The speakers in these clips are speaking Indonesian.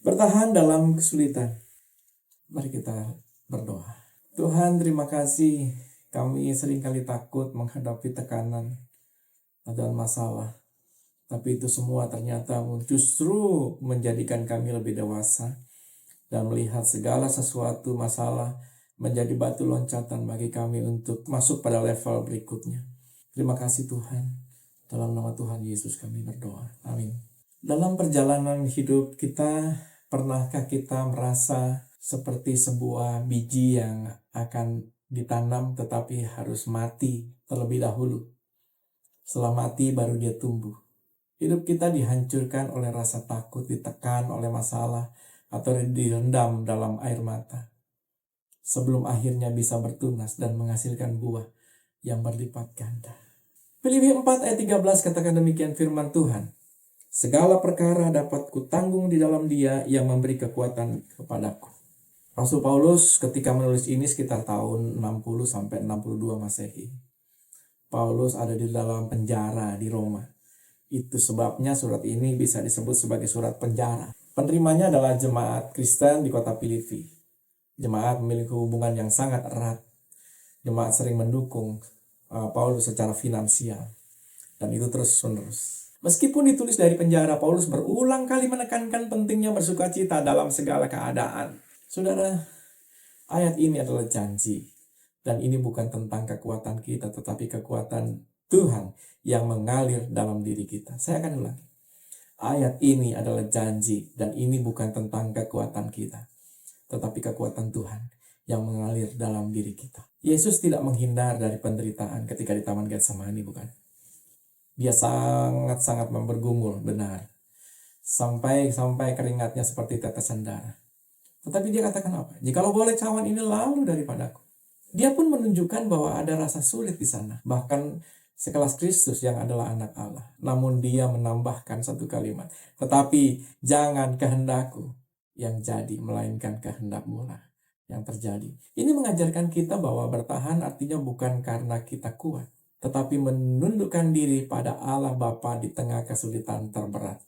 Bertahan dalam kesulitan. Mari kita berdoa. Tuhan, terima kasih. Kami seringkali takut menghadapi tekanan dan masalah. Tapi itu semua ternyata justru menjadikan kami lebih dewasa dan melihat segala sesuatu masalah menjadi batu loncatan bagi kami untuk masuk pada level berikutnya. Terima kasih Tuhan. Dalam nama Tuhan Yesus kami berdoa. Amin. Dalam perjalanan hidup kita, pernahkah kita merasa seperti sebuah biji yang akan ditanam tetapi harus mati terlebih dahulu? Setelah mati baru dia tumbuh. Hidup kita dihancurkan oleh rasa takut, ditekan oleh masalah, atau direndam dalam air mata. Sebelum akhirnya bisa bertunas dan menghasilkan buah yang berlipat ganda. Filipi 4 ayat 13 katakan demikian firman Tuhan. Segala perkara dapat kutanggung di dalam Dia yang memberi kekuatan kepadaku. Rasul Paulus ketika menulis ini sekitar tahun 60 sampai 62 Masehi. Paulus ada di dalam penjara di Roma. Itu sebabnya surat ini bisa disebut sebagai surat penjara. Penerimanya adalah jemaat Kristen di kota Filipi. Jemaat memiliki hubungan yang sangat erat. Jemaat sering mendukung Paulus secara finansial. Dan itu terus-menerus. Meskipun ditulis dari penjara, Paulus berulang kali menekankan pentingnya bersukacita dalam segala keadaan. Saudara, ayat ini adalah janji. Dan ini bukan tentang kekuatan kita, tetapi kekuatan Tuhan yang mengalir dalam diri kita. Saya akan ulangi. Ayat ini adalah janji, dan ini bukan tentang kekuatan kita, tetapi kekuatan Tuhan yang mengalir dalam diri kita. Yesus tidak menghindar dari penderitaan ketika di Taman Getsemani, bukan? Dia sangat-sangat bergumul, benar. Sampai keringatnya seperti tetesan darah. Tetapi dia katakan apa? Jikalau boleh cawan ini lalu daripadaku. Dia pun menunjukkan bahwa ada rasa sulit di sana. Bahkan sekelas Kristus yang adalah anak Allah. Namun dia menambahkan satu kalimat. Tetapi jangan kehendakku yang jadi, melainkan kehendakmu lah yang terjadi. Ini mengajarkan kita bahwa bertahan artinya bukan karena kita kuat, tetapi menundukkan diri pada Allah Bapa di tengah kesulitan terberat.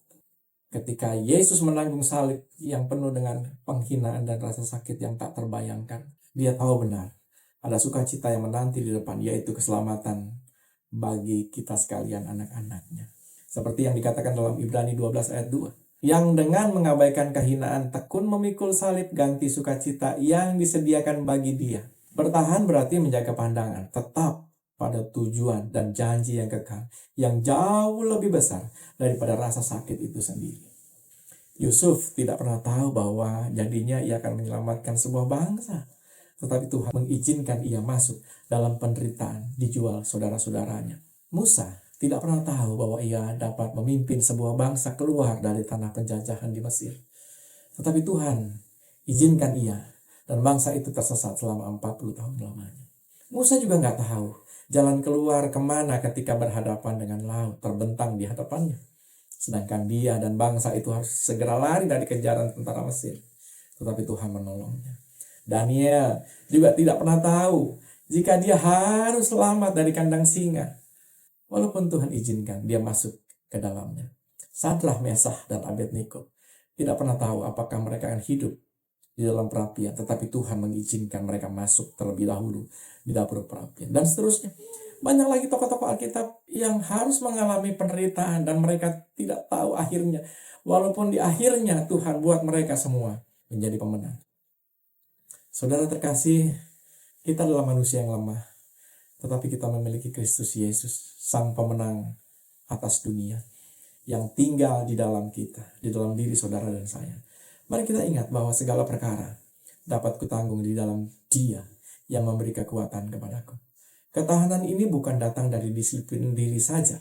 Ketika Yesus menanggung salib yang penuh dengan penghinaan dan rasa sakit yang tak terbayangkan, dia tahu benar ada sukacita yang menanti di depan, yaitu keselamatan bagi kita sekalian anak-anaknya. Seperti yang dikatakan dalam Ibrani 12 ayat 2. Yang dengan mengabaikan kehinaan tekun memikul salib ganti sukacita yang disediakan bagi dia. Bertahan berarti menjaga pandangan, tetap pada tujuan dan janji yang kekal, yang jauh lebih besar daripada rasa sakit itu sendiri. Yusuf tidak pernah tahu bahwa janjinya ia akan menyelamatkan sebuah bangsa. Tetapi Tuhan mengizinkan ia masuk dalam penderitaan, dijual saudara-saudaranya. Musa tidak pernah tahu bahwa ia dapat memimpin sebuah bangsa keluar dari tanah penjajahan di Mesir. Tetapi Tuhan izinkan ia, dan bangsa itu tersesat selama 40 tahun lamanya. Musa juga nggak tahu jalan keluar kemana ketika berhadapan dengan laut terbentang di hadapannya. Sedangkan dia dan bangsa itu harus segera lari dari kejaran tentara Mesir. Tetapi Tuhan menolongnya. Daniel juga tidak pernah tahu jika dia harus selamat dari kandang singa. Walaupun Tuhan izinkan dia masuk ke dalamnya. Sadrah, Mesah, dan Abednego tidak pernah tahu apakah mereka akan hidup di dalam perapian. Tetapi Tuhan mengizinkan mereka masuk terlebih dahulu di dapur perapian. Dan seterusnya. Banyak lagi tokoh-tokoh Alkitab yang harus mengalami penderitaan dan mereka tidak tahu akhirnya. Walaupun di akhirnya Tuhan buat mereka semua menjadi pemenang. Saudara terkasih, kita adalah manusia yang lemah, tetapi kita memiliki Kristus Yesus, Sang Pemenang atas dunia, yang tinggal di dalam kita, di dalam diri saudara dan saya. Mari kita ingat bahwa segala perkara dapat kutanggung di dalam Dia yang memberi kekuatan kepadaku. Ketahanan ini bukan datang dari disiplin diri saja,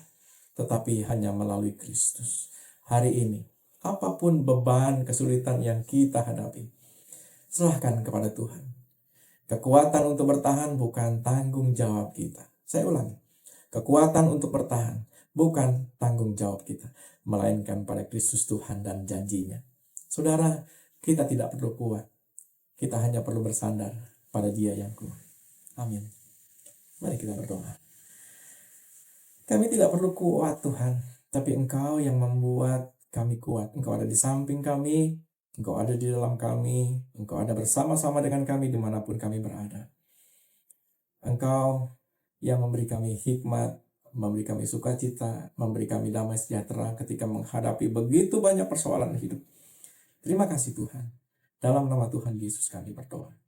tetapi hanya melalui Kristus. Hari ini, apapun beban kesulitan yang kita hadapi, serahkan kepada Tuhan. Kekuatan untuk bertahan bukan tanggung jawab kita. Saya ulangi. Kekuatan untuk bertahan bukan tanggung jawab kita, melainkan pada Kristus Tuhan dan janjinya. Saudara, kita tidak perlu kuat. Kita hanya perlu bersandar pada Dia yang kuat. Amin. Mari kita berdoa. Kami tidak perlu kuat Tuhan, tapi Engkau yang membuat kami kuat. Engkau ada di samping kami, Engkau ada di dalam kami, Engkau ada bersama-sama dengan kami dimanapun kami berada. Engkau yang memberi kami hikmat, memberi kami sukacita, memberi kami damai sejahtera ketika menghadapi begitu banyak persoalan hidup. Terima kasih Tuhan. Dalam nama Tuhan Yesus kami berdoa.